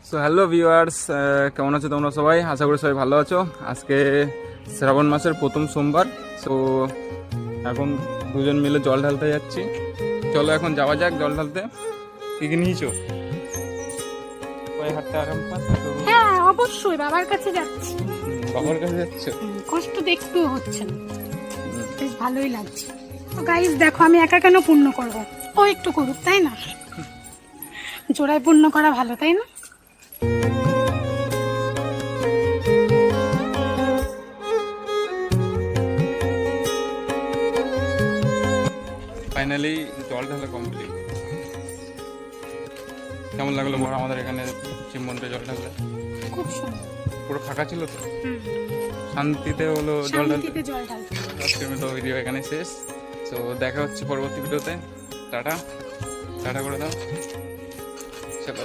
So hello viewers, কেমন আছো তোমরা সবাই? আশা করি সবাই ভালো আছো। আজকে শ্রাবণ মাসের প্রথম সোমবার। সো এখন দুজন মিলে জল ঢালতে যাচ্ছি। চলো এখন যাওয়া যাক জল ঢালতে। কি কি নিয়েছো? পায়ে হাঁটতে আরাম পাচ্ছ? হ্যাঁ অবশ্যই বাবার কাছে যাচ্ছি। বাবার কাছে যাচ্ছ? কষ্ট দেখতেও হচ্ছে না, বেশ ভালোই লাগছে। তো গাইস দেখো, আমি একা কেন পূর্ণ করব, ও একটু করুক, তাই না? জোড়ায় পূর্ণ করা ভালো, তাই না? ফাইনালি জল ঢালা কমপ্লিট। কেমন লাগলো বড় আমাদের এখানে শিব মন্দিরে জল ঢালতে? খুব সুন্দর, পুরো ফাঁকা ছিল তো, শান্তিতে হলো জল ঢালতে। শান্তিতে জল ঢালতে। আজকের মতো ভিডিও এখানে শেষ। তো দেখা হচ্ছে পরবর্তী ভিডিওতে। টাটা টাটা করে দাও, চলো।